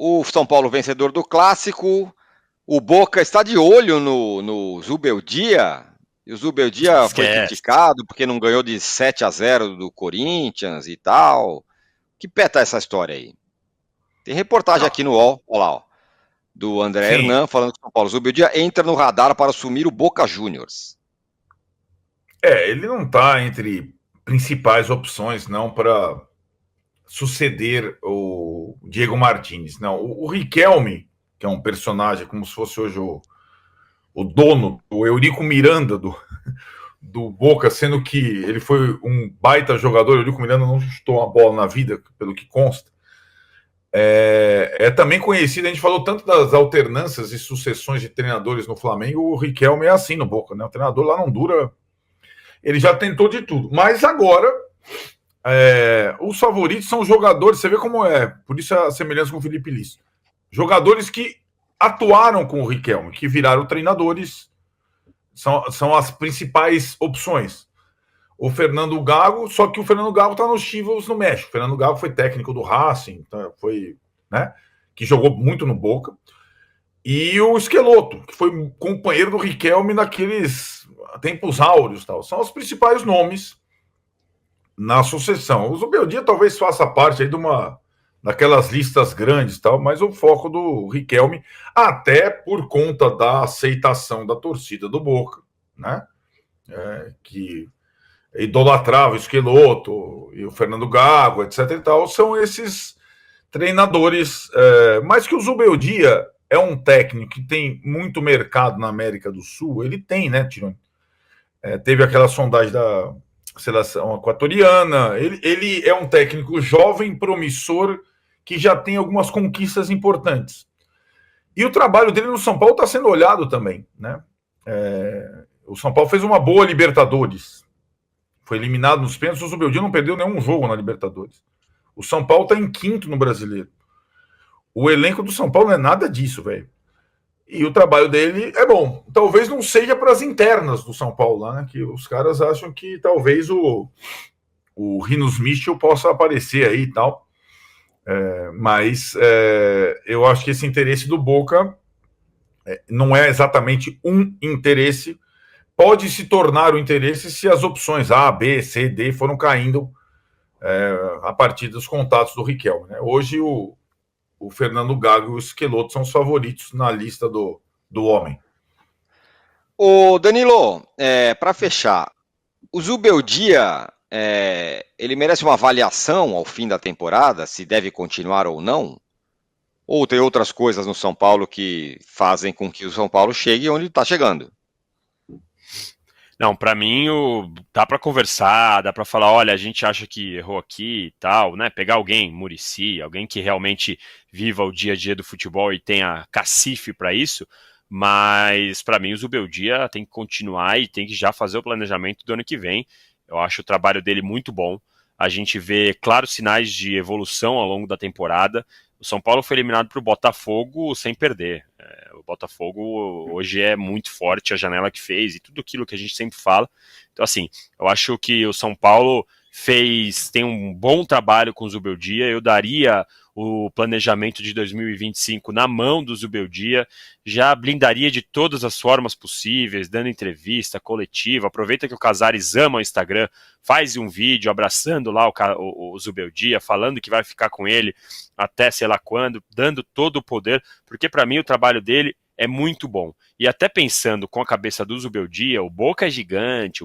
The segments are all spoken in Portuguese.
o São Paulo vencedor do Clássico, o Boca está de olho no Zubeldia, e o Zubeldia foi Esquece. criticado porque não ganhou de 7-0 do Corinthians e tal. Que pé tá essa história aí? Tem reportagem Não, aqui no UOL, olha lá, ó, do André sim, Hernan falando que o São Paulo Zubeldia entra no radar para assumir o Boca Juniors. ele não está entre principais opções não para suceder o Diego Martins. Não, o Riquelme, que é um personagem como se fosse hoje o dono, o Eurico Miranda do Boca, sendo que ele foi um baita jogador. O Eurico Miranda não chutou uma bola na vida, pelo que consta. É também conhecido, a gente falou tanto das alternâncias e sucessões de treinadores no Flamengo, o Riquelme é assim no Boca, né? O treinador lá não dura. Ele já tentou de tudo. Mas agora, os favoritos são jogadores, você vê como é, por isso a semelhança com o Felipe Liz. Jogadores que atuaram com o Riquelme, que viraram treinadores, são as principais opções. O Fernando Gago, só que o Fernando Gago está nos Chivas no México. O Fernando Gago foi técnico do Racing, foi, né, que jogou muito no Boca. E o Esqueloto, que foi companheiro do Riquelme naqueles tempos áureos. Tal. São os principais nomes na sucessão. O Zubeldia talvez faça parte aí de uma daquelas listas grandes, tal, mas o foco do Riquelme, até por conta da aceitação da torcida do Boca, né? Que idolatrava o Esqueloto e o Fernando Gago, etc. e tal, são esses treinadores. Mas que o Zubeldia é um técnico que tem muito mercado na América do Sul, ele tem, né, Tirone? Teve aquela sondagem da seleção equatoriana. Ele é um técnico jovem, promissor, que já tem algumas conquistas importantes. E o trabalho dele no São Paulo está sendo olhado também, né? O São Paulo fez uma boa Libertadores. Foi eliminado nos pênaltis. O Zubeldia não perdeu nenhum jogo na Libertadores. O São Paulo está em quinto no Brasileiro. O elenco do São Paulo não é nada disso, velho. E o trabalho dele é bom. Talvez não seja para as internas do São Paulo, lá, né? Que os caras acham que talvez o Rinos Michel possa aparecer aí e tal. Mas eu acho que esse interesse do Boca não é exatamente um interesse. Pode se tornar o interesse se as opções A, B, C, D foram caindo a partir dos contatos do Riquelme. Né? Hoje o Fernando Gago e o Esqueloto são os favoritos na lista do homem. Ô Danilo, para fechar, o Zubeldia, ele merece uma avaliação ao fim da temporada, se deve continuar ou não? Ou tem outras coisas no São Paulo que fazem com que o São Paulo chegue onde está chegando? Não, para mim dá para conversar, dá para falar, olha, a gente acha que errou aqui e tal, né? Pegar alguém, Muricy, alguém que realmente viva o dia a dia do futebol e tenha cacife para isso. Mas para mim o Zubeldia tem que continuar e tem que já fazer o planejamento do ano que vem. Eu acho o trabalho dele muito bom. A gente vê claros sinais de evolução ao longo da temporada. O São Paulo foi eliminado para o Botafogo sem perder. O Botafogo hoje é muito forte, a janela que fez e tudo aquilo que a gente sempre fala. Então, assim, eu acho que o São Paulo tem um bom trabalho com o Zubeldia. Eu daria o planejamento de 2025 na mão do Zubeldia, já blindaria de todas as formas possíveis, dando entrevista, coletiva, aproveita que o Casares ama o Instagram, faz um vídeo abraçando lá o Zubeldia, falando que vai ficar com ele até sei lá quando, dando todo o poder, porque para mim o trabalho dele é muito bom. E até pensando com a cabeça do Zubeldia, o Boca é gigante,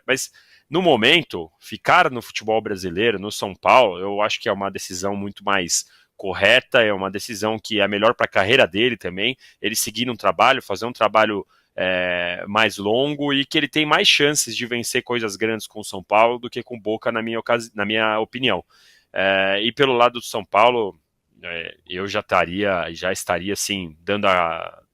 mas no momento, ficar no futebol brasileiro, no São Paulo, eu acho que é uma decisão muito mais correta, é uma decisão que é melhor para a carreira dele também, ele seguir um trabalho, fazer um trabalho mais longo e que ele tem mais chances de vencer coisas grandes com o São Paulo do que com o Boca, na minha opinião. E pelo lado do São Paulo, eu já estaria assim, dando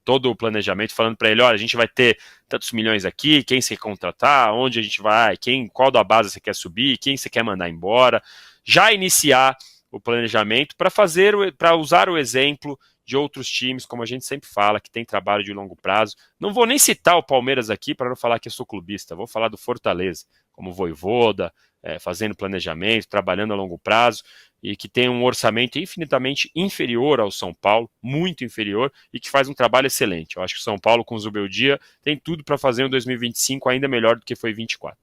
todo o planejamento, falando para ele, olha, a gente vai ter tantos milhões aqui, quem você quer contratar, onde a gente vai, qual da base você quer subir, quem você quer mandar embora, já iniciar o planejamento para usar o exemplo de outros times, como a gente sempre fala, que tem trabalho de longo prazo. Não vou nem citar o Palmeiras aqui para não falar que eu sou clubista, vou falar do Fortaleza. como o Vojvoda, fazendo planejamento, trabalhando a longo prazo, e que tem um orçamento infinitamente inferior ao São Paulo, muito inferior, e que faz um trabalho excelente. Eu acho que o São Paulo, com o Zubeldia, tem tudo para fazer um 2025 ainda melhor do que foi 2024.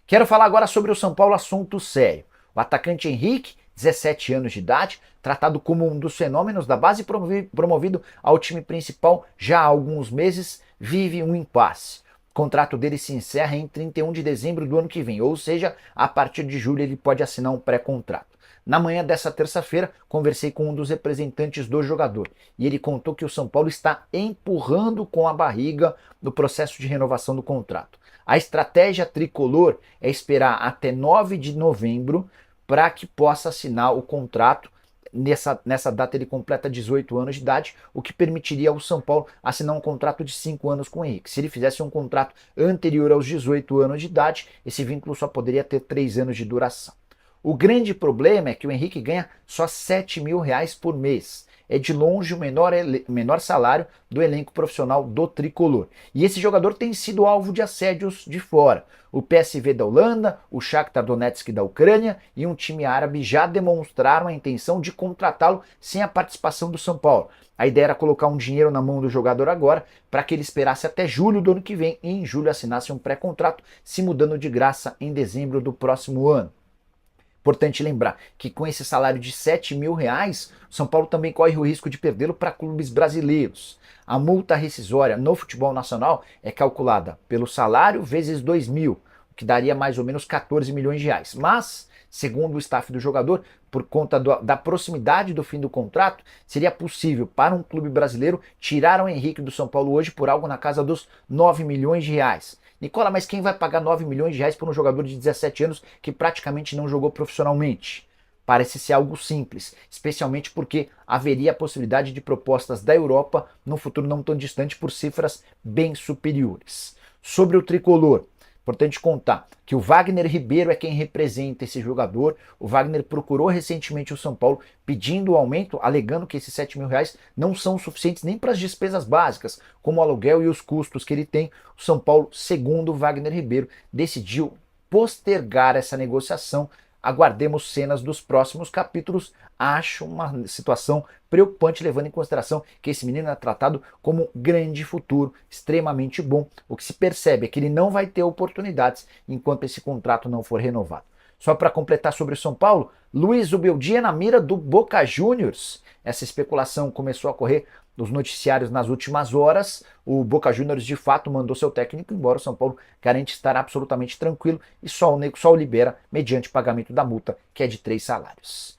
Quero falar agora sobre o São Paulo, assunto sério. O atacante Henrique, 17 anos de idade, tratado como um dos fenômenos da base, promovido ao time principal já há alguns meses, vive um impasse. O contrato dele se encerra em 31 de dezembro do ano que vem, ou seja, a partir de julho ele pode assinar um pré-contrato. Na manhã dessa terça-feira, conversei com um dos representantes do jogador e ele contou que o São Paulo está empurrando com a barriga no processo de renovação do contrato. A estratégia tricolor é esperar até 9 de novembro para que possa assinar o contrato. Nessa data ele completa 18 anos de idade, o que permitiria ao São Paulo assinar um contrato de 5 anos com o Henrique. Se ele fizesse um contrato anterior aos 18 anos de idade, esse vínculo só poderia ter 3 anos de duração. O grande problema é que o Henrique ganha só R$7 mil por mês. É de longe o menor salário do elenco profissional do tricolor. E esse jogador tem sido alvo de assédios de fora. O PSV da Holanda, o Shakhtar Donetsk da Ucrânia e um time árabe já demonstraram a intenção de contratá-lo sem a participação do São Paulo. A ideia era colocar um dinheiro na mão do jogador agora para que ele esperasse até julho do ano que vem e em julho assinasse um pré-contrato, se mudando de graça em dezembro do próximo ano. Importante lembrar que com esse salário de R$7 mil, o São Paulo também corre o risco de perdê-lo para clubes brasileiros. A multa rescisória no futebol nacional é calculada pelo salário vezes 2 mil, o que daria mais ou menos R$14 milhões. Mas, segundo o staff do jogador, por conta da proximidade do fim do contrato, seria possível para um clube brasileiro tirar o Henrique do São Paulo hoje por algo na casa dos R$9 milhões. Nicola, mas quem vai pagar R$9 milhões por um jogador de 17 anos que praticamente não jogou profissionalmente? Parece ser algo simples, especialmente porque haveria a possibilidade de propostas da Europa no futuro não tão distante por cifras bem superiores. Sobre o tricolor, importante contar que o Wagner Ribeiro é quem representa esse jogador. O Wagner procurou recentemente o São Paulo pedindo o aumento, alegando que esses R$7 mil não são suficientes nem para as despesas básicas, como o aluguel e os custos que ele tem. O São Paulo, segundo o Wagner Ribeiro, decidiu postergar essa negociação. Aguardemos cenas dos próximos capítulos. Acho uma situação preocupante, levando em consideração que esse menino é tratado como grande futuro, extremamente bom. O que se percebe é que ele não vai ter oportunidades enquanto esse contrato não for renovado. Só para completar sobre o São Paulo, Luiz Zubeldia na mira do Boca Juniors. Essa especulação começou a correr nos noticiários nas últimas horas. O Boca Juniors de fato mandou seu técnico embora. O São Paulo garante estar absolutamente tranquilo e só o libera mediante pagamento da multa, que é de 3 salários.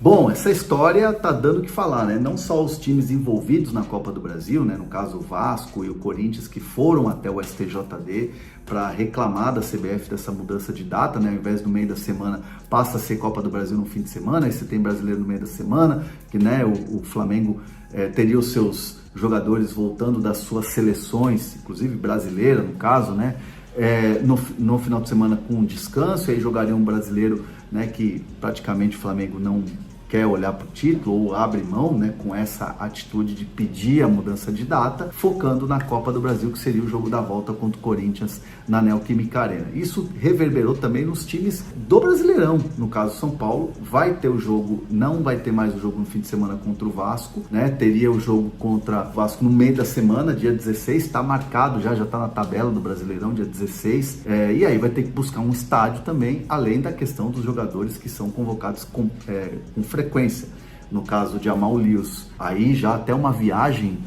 Bom, essa história tá dando o que falar, né? Não só os times envolvidos na Copa do Brasil, né? No caso o Vasco e o Corinthians, que foram até o STJD para reclamar da CBF dessa mudança de data, né? Ao invés do meio da semana, passa a ser Copa do Brasil no fim de semana, aí você tem brasileiro no meio da semana, que, né, o Flamengo teria os seus jogadores voltando das suas seleções, inclusive brasileira no caso, né? No final de semana com descanso, e aí jogaria um brasileiro, né, que praticamente o Flamengo não quer olhar para o título ou abre mão, né, com essa atitude de pedir a mudança de data, focando na Copa do Brasil, que seria o jogo da volta contra o Corinthians na Neoquímica Arena. Isso reverberou também nos times do Brasileirão. No caso São Paulo, vai ter o jogo, não vai ter mais o jogo no fim de semana contra o Vasco, né? Teria o jogo contra o Vasco no meio da semana, dia 16, está marcado, já está na tabela do Brasileirão, dia 16, e aí vai ter que buscar um estádio também, além da questão dos jogadores que são convocados com frequência. No caso de Amal Lewis, aí já até uma viagem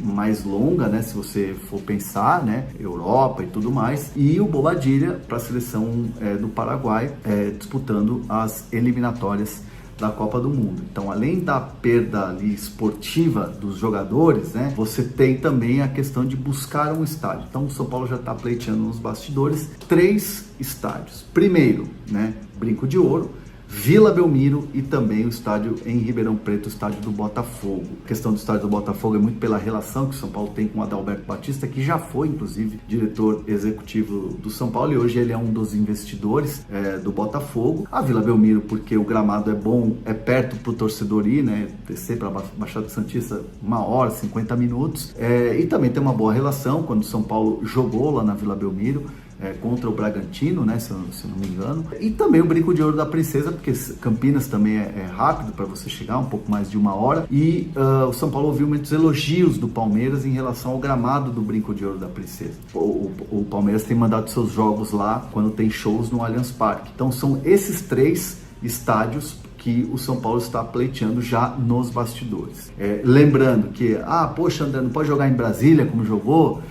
mais longa, né, se você for pensar, né, Europa e tudo mais, e o Bobadilla para a seleção do Paraguai, disputando as eliminatórias da Copa do Mundo. Então, além da perda ali esportiva dos jogadores, né, você tem também a questão de buscar um estádio. Então, o São Paulo já está pleiteando nos bastidores 3 estádios. Primeiro, né, Brinco de Ouro, Vila Belmiro e também o estádio em Ribeirão Preto, o estádio do Botafogo. A questão do estádio do Botafogo é muito pela relação que o São Paulo tem com o Adalberto Batista, que já foi, inclusive, diretor executivo do São Paulo e hoje ele é um dos investidores do Botafogo. A Vila Belmiro, porque o gramado é bom, é perto para o torcedor ir, né, descer para a Baixada Santista 1 hora, 50 minutos. E também tem uma boa relação, quando o São Paulo jogou lá na Vila Belmiro, contra o Bragantino, né, se eu não me engano. E também o Brinco de Ouro da Princesa, porque Campinas também é rápido para você chegar, um pouco mais de 1 hora. E o São Paulo ouviu muitos elogios do Palmeiras em relação ao gramado do Brinco de Ouro da Princesa. O Palmeiras tem mandado seus jogos lá quando tem shows no Allianz Parque. Então são esses 3 estádios que o São Paulo está pleiteando já nos bastidores. Lembrando que, poxa, André, não pode jogar em Brasília como jogou,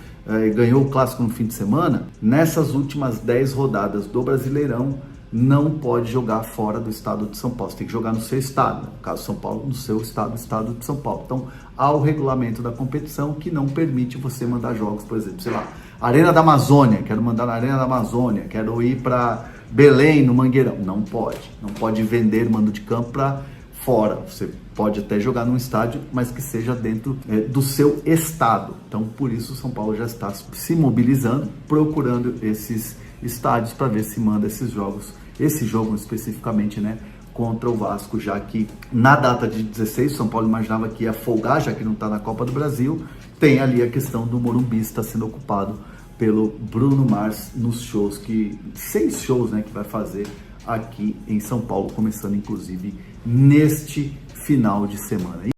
ganhou o Clássico no fim de semana. Nessas últimas 10 rodadas do Brasileirão, não pode jogar fora do estado de São Paulo. Você tem que jogar no seu estado, no caso São Paulo, no seu estado, estado de São Paulo. Então, há o regulamento da competição que não permite você mandar jogos, por exemplo, sei lá, Arena da Amazônia, quero mandar na Arena da Amazônia, quero ir para Belém, no Mangueirão. Não pode vender mando de campo para fora. Você pode até jogar num estádio, mas que seja dentro do seu estado. Então, por isso, o São Paulo já está se mobilizando, procurando esses estádios para ver se manda esses jogos, esse jogo especificamente, né, contra o Vasco, já que na data de 16, o São Paulo imaginava que ia folgar, já que não está na Copa do Brasil. Tem ali a questão do Morumbi está sendo ocupado pelo Bruno Mars nos shows, 6 shows, né, que vai fazer aqui em São Paulo, começando inclusive neste final de semana.